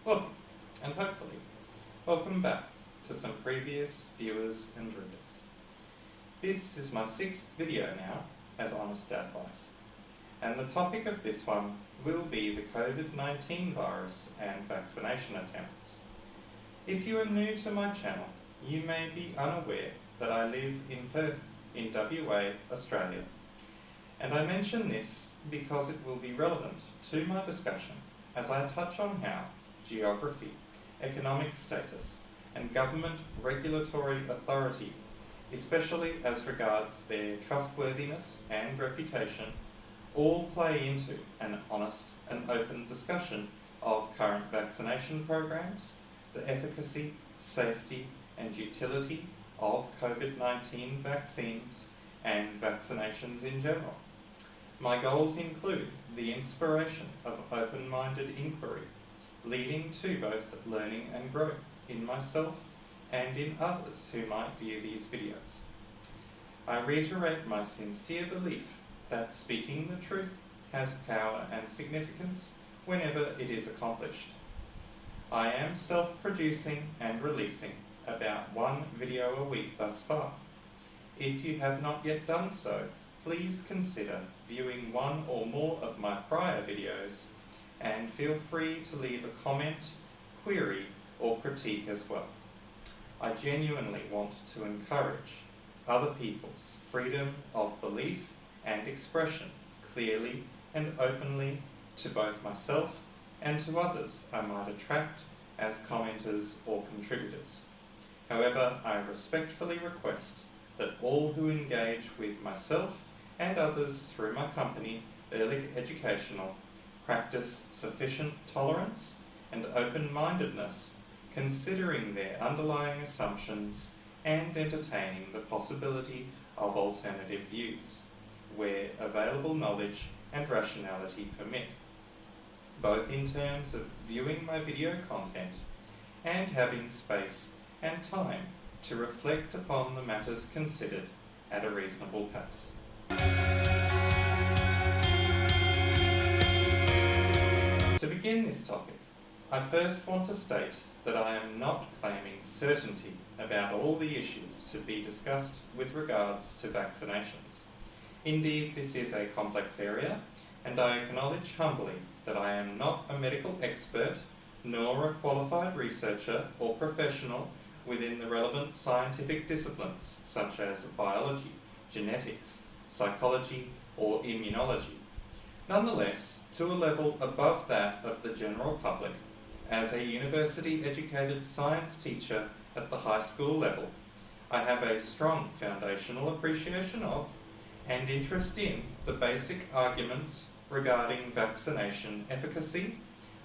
Welcome, and hopefully, welcome back to some previous viewers and readers. This is my 6th video now as Honestdadvice, and the topic of this one will be the COVID-19 virus and vaccination attempts. If you are new to my channel, you may be unaware that I live in Perth, in WA, Australia. And I mention this because it will be relevant to my discussion as I touch on how geography, economic status, and government regulatory authority, especially as regards their trustworthiness and reputation, all play into an honest and open discussion of current vaccination programs, the efficacy, safety, and utility of COVID-19 vaccines and vaccinations in general. My goals include the inspiration of open-minded inquiry, leading to both learning and growth in myself and in others who might view these videos. I reiterate my sincere belief that speaking the truth has power and significance whenever it is accomplished. I am self-producing and releasing about 1 video a week thus far. If you have not yet done so, please consider viewing 1 or more of my prior videos, and feel free to leave a comment, query, or critique as well. I genuinely want to encourage other people's freedom of belief and expression clearly and openly to both myself and to others I might attract as commenters or contributors. However, I respectfully request that all who engage with myself and others through my company, Ehrlich Educational, practice sufficient tolerance and open-mindedness, considering their underlying assumptions and entertaining the possibility of alternative views, where available knowledge and rationality permit, both in terms of viewing my video content and having space and time to reflect upon the matters considered at a reasonable pace. To begin this topic, I first want to state that I am not claiming certainty about all the issues to be discussed with regards to vaccinations. Indeed, this is a complex area, and I acknowledge humbly that I am not a medical expert, nor a qualified researcher or professional within the relevant scientific disciplines such as biology, genetics, psychology, or immunology. Nonetheless, to a level above that of the general public, as a university-educated science teacher at the high school level, I have a strong foundational appreciation of and interest in the basic arguments regarding vaccination efficacy,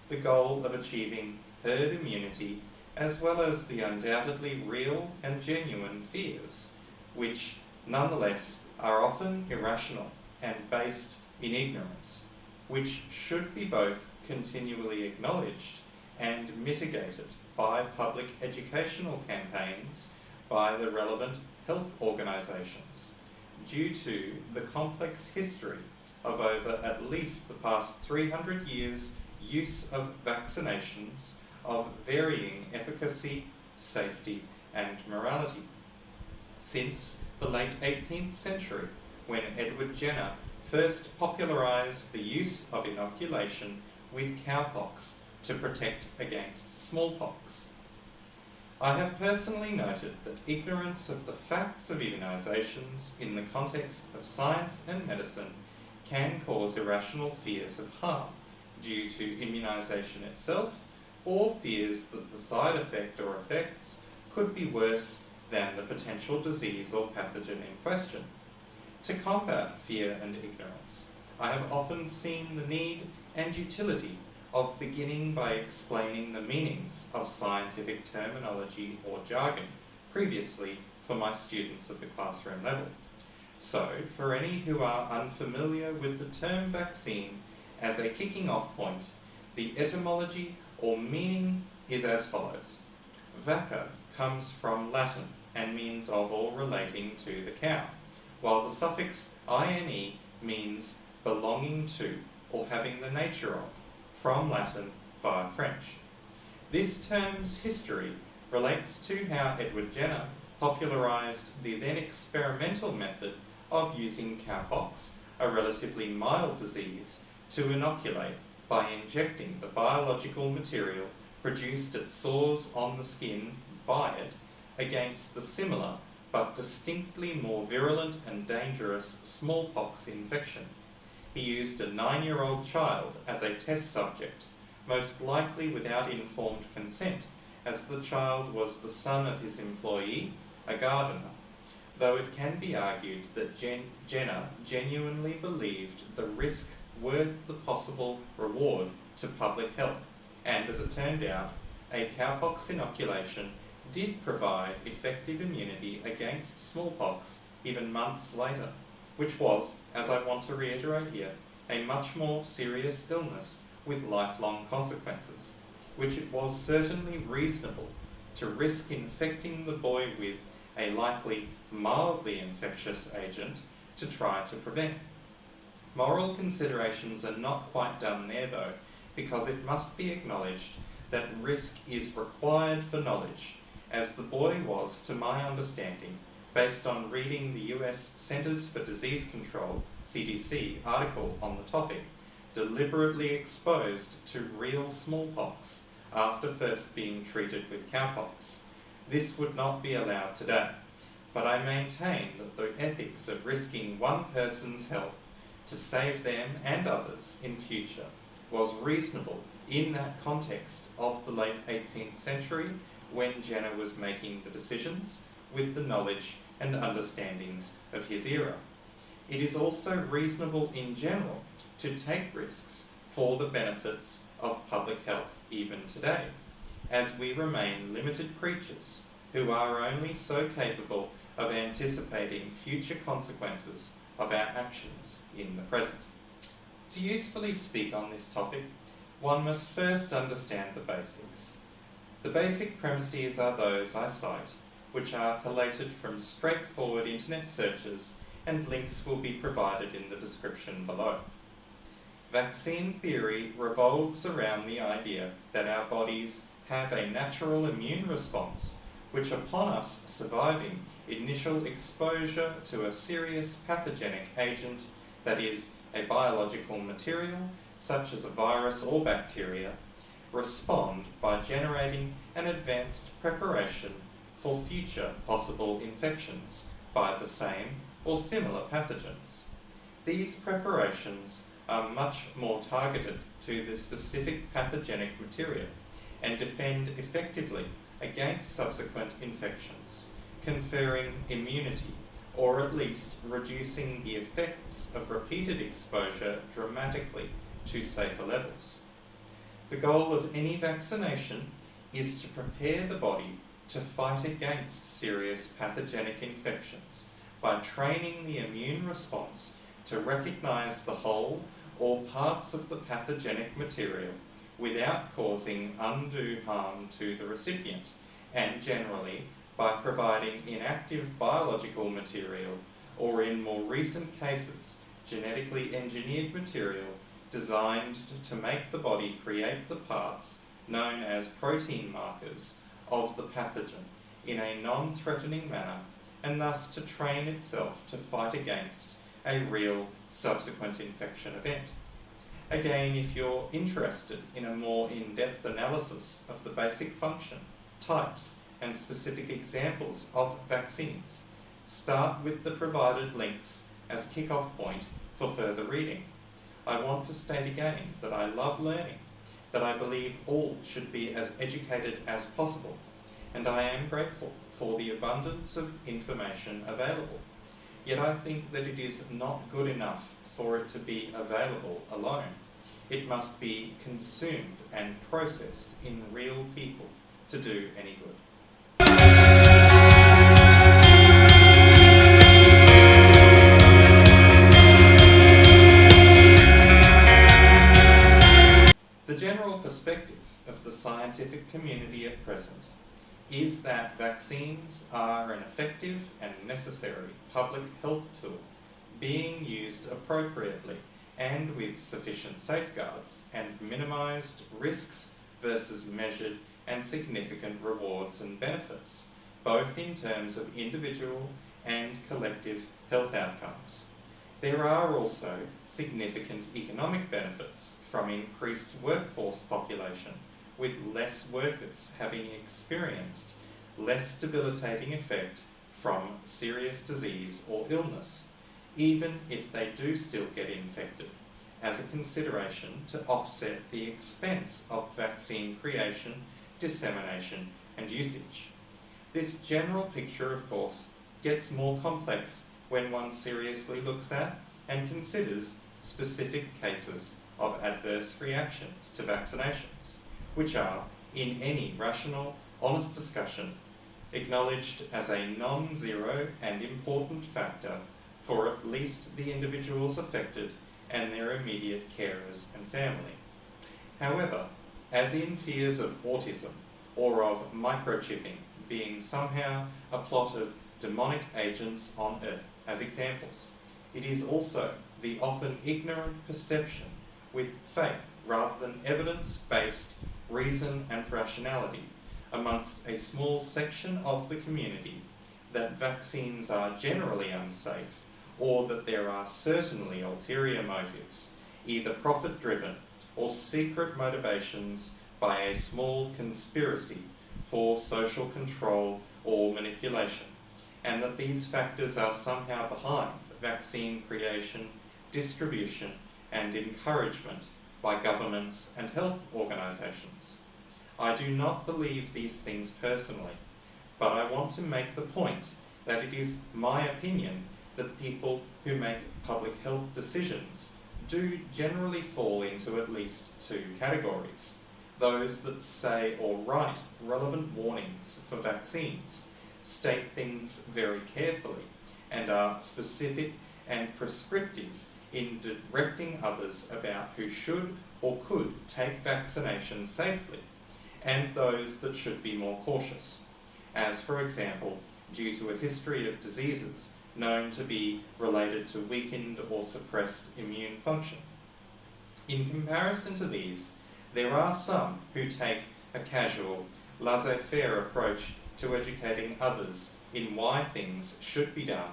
the goal of achieving herd immunity, as well as the undoubtedly real and genuine fears, which nonetheless are often irrational and based in ignorance, which should be both continually acknowledged and mitigated by public educational campaigns by the relevant health organisations, due to the complex history of over at least the past 300 years' use of vaccinations of varying efficacy, safety, and morality. Since the late 18th century, when Edward Jenner first popularised the use of inoculation with cowpox to protect against smallpox. I have personally noted that ignorance of the facts of immunisations in the context of science and medicine can cause irrational fears of harm due to immunisation itself, or fears that the side effect or effects could be worse than the potential disease or pathogen in question. To combat fear and ignorance, I have often seen the need and utility of beginning by explaining the meanings of scientific terminology or jargon previously for my students at the classroom level. So, for any who are unfamiliar with the term vaccine as a kicking off point, the etymology or meaning is as follows. Vacca comes from Latin and means of or relating to the cow, while the suffix ine means belonging to or having the nature of, from Latin via French. This term's history relates to how Edward Jenner popularised the then experimental method of using cowpox, a relatively mild disease, to inoculate by injecting the biological material produced at sores on the skin by it against the similar but distinctly more virulent and dangerous smallpox infection. He used a 9-year-old child as a test subject, most likely without informed consent, as the child was the son of his employee, a gardener, though it can be argued that Jenner genuinely believed the risk worth the possible reward to public health, and as it turned out, a cowpox inoculation did provide effective immunity against smallpox even months later, which was, as I want to reiterate here, a much more serious illness with lifelong consequences, which it was certainly reasonable to risk infecting the boy with a likely mildly infectious agent to try to prevent. Moral considerations are not quite done there though, because it must be acknowledged that risk is required for knowledge, as the boy was, to my understanding, based on reading the US Centers for Disease Control, CDC, article on the topic, deliberately exposed to real smallpox after first being treated with cowpox. This would not be allowed today, but I maintain that the ethics of risking one person's health to save them and others in future was reasonable in that context of the late 18th century when Jenner was making the decisions with the knowledge and understandings of his era. It is also reasonable in general to take risks for the benefits of public health even today, as we remain limited creatures who are only so capable of anticipating future consequences of our actions in the present. To usefully speak on this topic, one must first understand the basics. The basic premises are those I cite, which are collated from straightforward internet searches, and links will be provided in the description below. Vaccine theory revolves around the idea that our bodies have a natural immune response, which upon us surviving initial exposure to a serious pathogenic agent, that is, a biological material, such as a virus or bacteria, respond by generating an advanced preparation for future possible infections by the same or similar pathogens. These preparations are much more targeted to the specific pathogenic material and defend effectively against subsequent infections, conferring immunity, or at least reducing the effects of repeated exposure dramatically to safer levels. The goal of any vaccination is to prepare the body to fight against serious pathogenic infections by training the immune response to recognize the whole or parts of the pathogenic material without causing undue harm to the recipient, and generally by providing inactive biological material, or in more recent cases, genetically engineered material designed to make the body create the parts known as protein markers of the pathogen in a non-threatening manner, and thus to train itself to fight against a real subsequent infection event. Again, if you're interested in a more in-depth analysis of the basic function, types, and specific examples of vaccines, start with the provided links as kick-off point for further reading. I want to state again that I love learning, that I believe all should be as educated as possible, and I am grateful for the abundance of information available. Yet I think that it is not good enough for it to be available alone. It must be consumed and processed in real people to do any good. The general perspective of the scientific community at present is that vaccines are an effective and necessary public health tool being used appropriately and with sufficient safeguards and minimised risks versus measured and significant rewards and benefits, both in terms of individual and collective health outcomes. There are also significant economic benefits from increased workforce population, with less workers having experienced less debilitating effect from serious disease or illness, even if they do still get infected, as a consideration to offset the expense of vaccine creation, dissemination and usage. This general picture, of course, gets more complex when one seriously looks at and considers specific cases of adverse reactions to vaccinations, which are, in any rational, honest discussion, acknowledged as a non-zero and important factor for at least the individuals affected and their immediate carers and family. However, as in fears of autism or of microchipping being somehow a plot of demonic agents on Earth as examples, it is also the often ignorant perception with faith rather than evidence-based reason and rationality amongst a small section of the community that vaccines are generally unsafe, or that there are certainly ulterior motives, either profit-driven or secret motivations by a small conspiracy for social control or manipulation, and that these factors are somehow behind vaccine creation, distribution, and encouragement by governments and health organisations. I do not believe these things personally, but I want to make the point that it is my opinion that people who make public health decisions do generally fall into at least two categories: those that say or write relevant warnings for vaccines, state things very carefully, and are specific and prescriptive in directing others about who should or could take vaccination safely, and those that should be more cautious, as for example, due to a history of diseases known to be related to weakened or suppressed immune function. In comparison to these, there are some who take a casual, laissez-faire approach to educating others in why things should be done,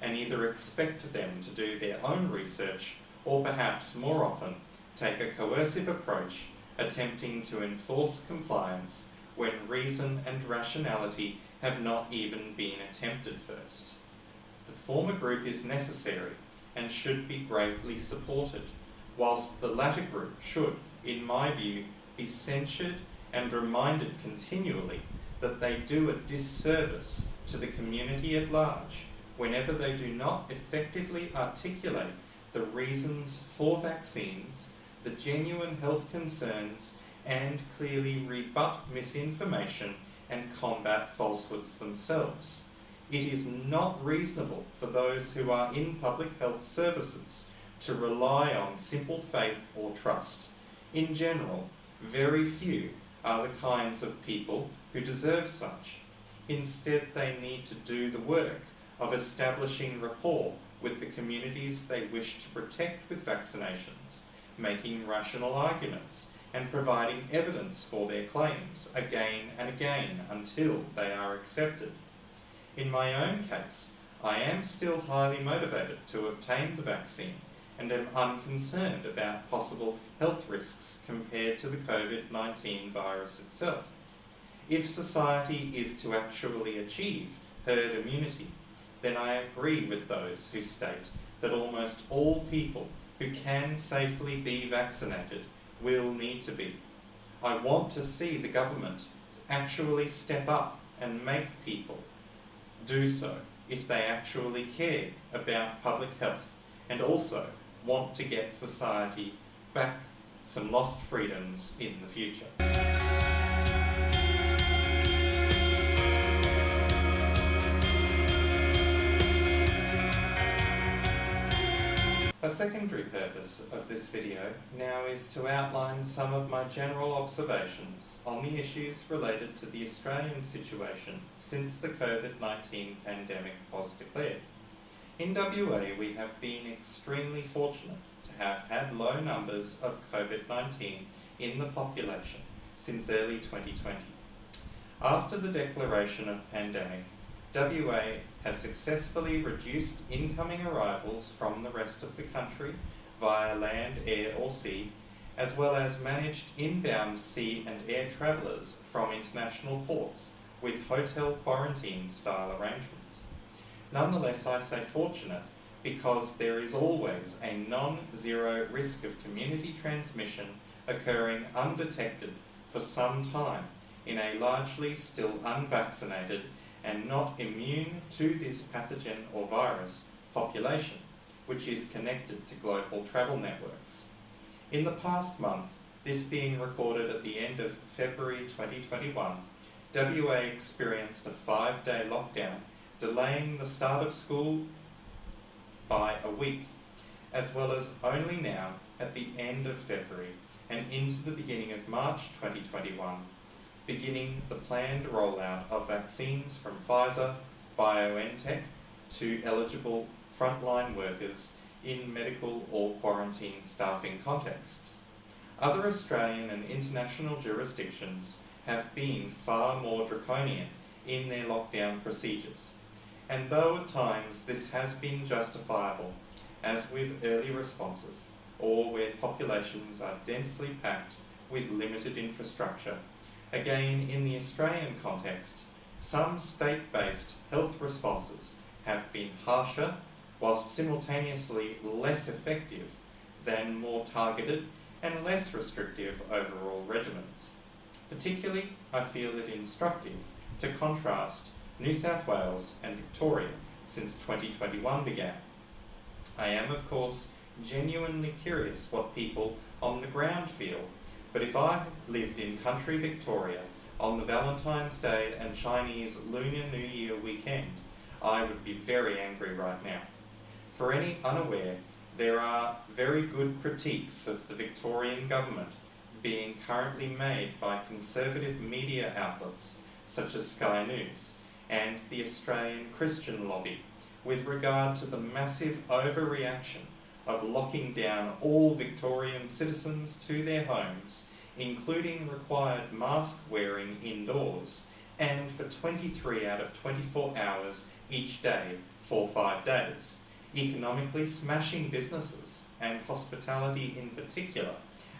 and either expect them to do their own research or perhaps more often take a coercive approach attempting to enforce compliance when reason and rationality have not even been attempted first. The former group is necessary and should be greatly supported, whilst the latter group should, in my view, be censured and reminded continually that they do a disservice to the community at large whenever they do not effectively articulate the reasons for vaccines, the genuine health concerns, and clearly rebut misinformation and combat falsehoods themselves. It is not reasonable for those who are in public health services to rely on simple faith or trust. In general, very few are the kinds of people who deserve such. Instead, they need to do the work of establishing rapport with the communities they wish to protect with vaccinations, making rational arguments, and providing evidence for their claims again and again until they are accepted. In my own case, I am still highly motivated to obtain the vaccine and am unconcerned about possible health risks compared to the COVID-19 virus itself. If society is to actually achieve herd immunity, then I agree with those who state that almost all people who can safely be vaccinated will need to be. I want to see the government actually step up and make people do so if they actually care about public health and also want to get society back some lost freedoms in the future. A secondary purpose of this video now is to outline some of my general observations on the issues related to the Australian situation since the COVID-19 pandemic was declared. In WA, we have been extremely fortunate to have had low numbers of COVID-19 in the population since early 2020. After the declaration of pandemic, WA has successfully reduced incoming arrivals from the rest of the country via land, air or sea, as well as managed inbound sea and air travellers from international ports with hotel quarantine style arrangements. Nonetheless, I say fortunate because there is always a non-zero risk of community transmission occurring undetected for some time in a largely still unvaccinated and not immune to this pathogen or virus population, which is connected to global travel networks. In the past month, this being recorded at the end of February 2021, WA experienced a 5-day lockdown, delaying the start of school by a week, as well as only now at the end of February and into the beginning of March 2021, beginning the planned rollout of vaccines from Pfizer, BioNTech to eligible frontline workers in medical or quarantine staffing contexts. Other Australian and international jurisdictions have been far more draconian in their lockdown procedures, and though at times this has been justifiable, as with early responses or where populations are densely packed with limited infrastructure, again in the Australian context, some state-based health responses have been harsher whilst simultaneously less effective than more targeted and less restrictive overall regimens. Particularly, I feel it instructive to contrast New South Wales and Victoria since 2021 began. I am, of course, genuinely curious what people on the ground feel, but if I lived in country Victoria on the Valentine's Day and Chinese Lunar New Year weekend, I would be very angry right now. For any unaware, there are very good critiques of the Victorian government being currently made by conservative media outlets such as Sky News and the Australian Christian lobby with regard to the massive overreaction of locking down all Victorian citizens to their homes, including required mask wearing indoors, and for 23 out of 24 hours each day for 5 days, economically smashing businesses and hospitality in particular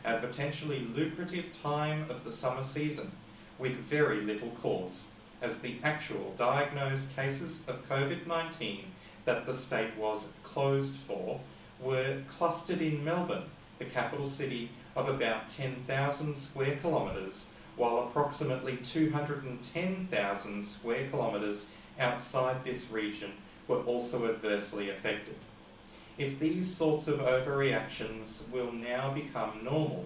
at a potentially lucrative time of the summer season with very little cause, as the actual diagnosed cases of COVID-19 that the state was closed for were clustered in Melbourne, the capital city of about 10,000 square kilometres, while approximately 210,000 square kilometres outside this region were also adversely affected. If these sorts of overreactions will now become normal,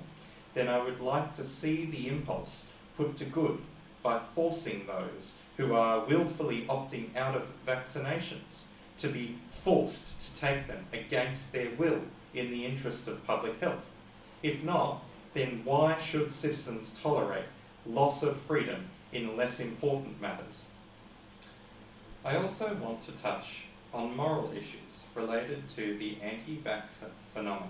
then I would like to see the impulse put to good by forcing those who are willfully opting out of vaccinations to be forced to take them against their will in the interest of public health. If not, then why should citizens tolerate loss of freedom in less important matters? I also want to touch on moral issues related to the anti-vaxxer phenomenon.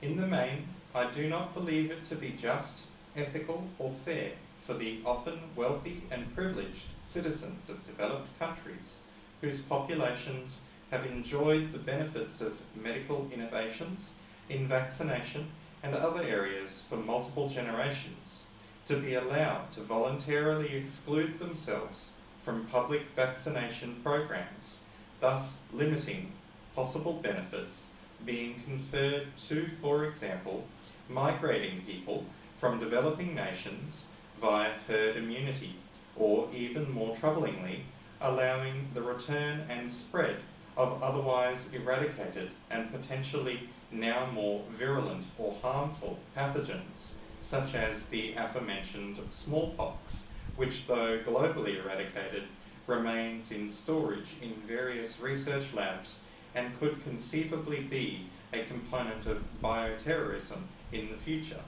In the main, I do not believe it to be just, ethical or fair for the often wealthy and privileged citizens of developed countries whose populations have enjoyed the benefits of medical innovations in vaccination and other areas for multiple generations to be allowed to voluntarily exclude themselves from public vaccination programs, thus limiting possible benefits being conferred to, for example, migrating people from developing nations via herd immunity, or even more troublingly, allowing the return and spread of otherwise eradicated and potentially now more virulent or harmful pathogens, such as the aforementioned smallpox, which, though globally eradicated, remains in storage in various research labs and could conceivably be a component of bioterrorism in the future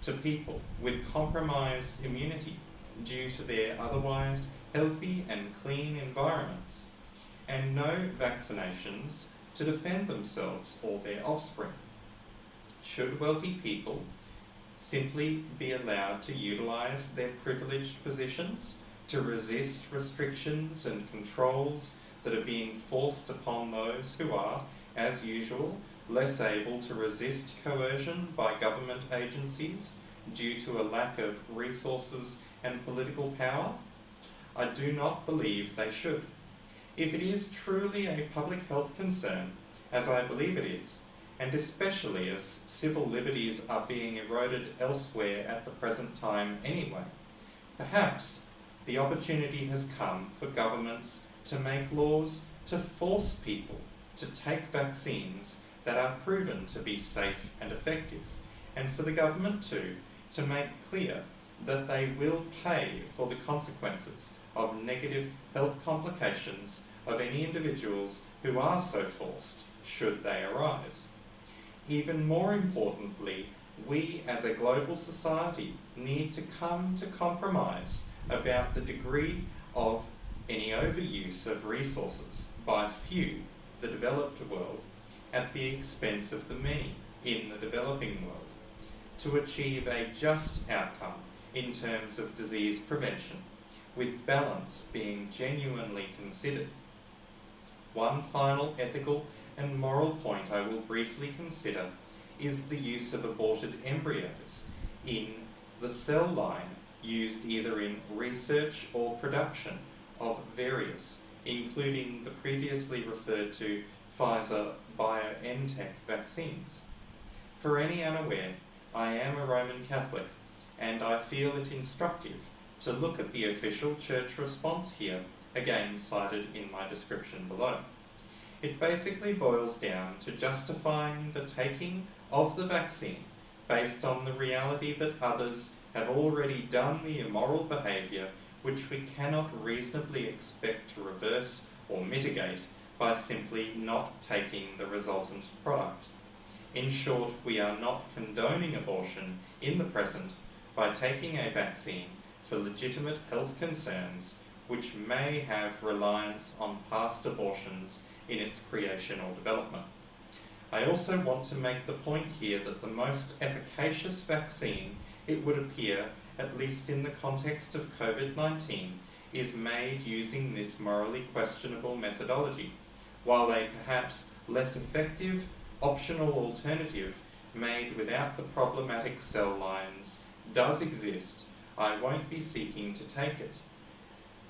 to people with compromised immunity due to their otherwise healthy and clean environments, and no vaccinations to defend themselves or their offspring. Should wealthy people simply be allowed to utilise their privileged positions to resist restrictions and controls that are being forced upon those who are, as usual, less able to resist coercion by government agencies due to a lack of resources and political power? I do not believe they should. If it is truly a public health concern, as I believe it is, and especially as civil liberties are being eroded elsewhere at the present time anyway, perhaps the opportunity has come for governments to make laws to force people to take vaccines that are proven to be safe and effective, and for the government to make clear that they will pay for the consequences of negative health complications of any individuals who are so forced, should they arise. Even more importantly, we as a global society need to come to compromise about the degree of any overuse of resources by few, the developed world, at the expense of the many in the developing world, to achieve a just outcome in terms of disease prevention, with balance being genuinely considered. One final ethical and moral point I will briefly consider is the use of aborted embryos in the cell line used either in research or production of various, including the previously referred to Pfizer-BioNTech vaccines. For any unaware, I am a Roman Catholic, and I feel it instructive to look at the official church response here, again cited in my description below. It basically boils down to justifying the taking of the vaccine based on the reality that others have already done the immoral behaviour which we cannot reasonably expect to reverse or mitigate by simply not taking the resultant product. In short, we are not condoning abortion in the present by taking a vaccine for legitimate health concerns which may have reliance on past abortions in its creation or development. I also want to make the point here that the most efficacious vaccine, it would appear, at least in the context of COVID-19, is made using this morally questionable methodology, while a perhaps less effective, optional alternative made without the problematic cell lines does exist. I won't be seeking to take it.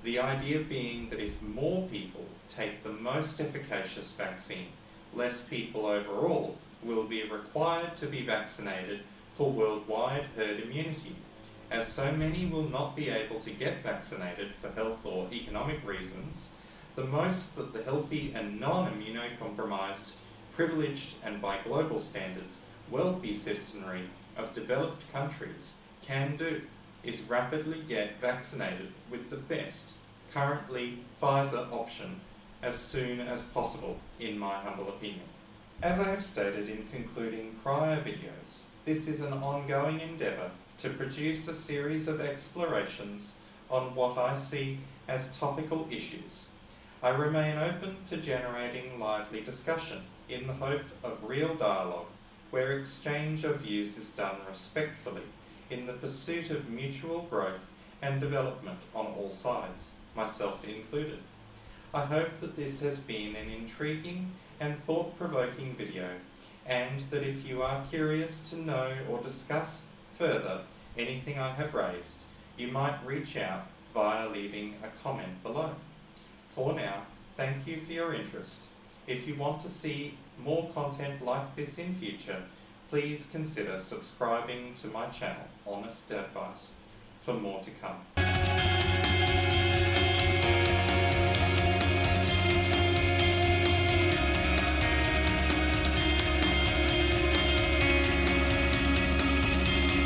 The idea being that if more people take the most efficacious vaccine, less people overall will be required to be vaccinated for worldwide herd immunity, as so many will not be able to get vaccinated for health or economic reasons. The most that the healthy and non-immunocompromised, privileged and by global standards, wealthy citizenry of developed countries can do is rapidly get vaccinated with the best, currently Pfizer option, as soon as possible, in my humble opinion. As I have stated in concluding prior videos, this is an ongoing endeavour to produce a series of explorations on what I see as topical issues. I remain open to generating lively discussion in the hope of real dialogue where exchange of views is done respectfully in the pursuit of mutual growth and development on all sides, myself included. I hope that this has been an intriguing and thought-provoking video, and that if you are curious to know or discuss further anything I have raised, you might reach out via leaving a comment below. For now, thank you for your interest. If you want to see more content like this in future, please consider subscribing to my channel, Honestdadvice, for more to come.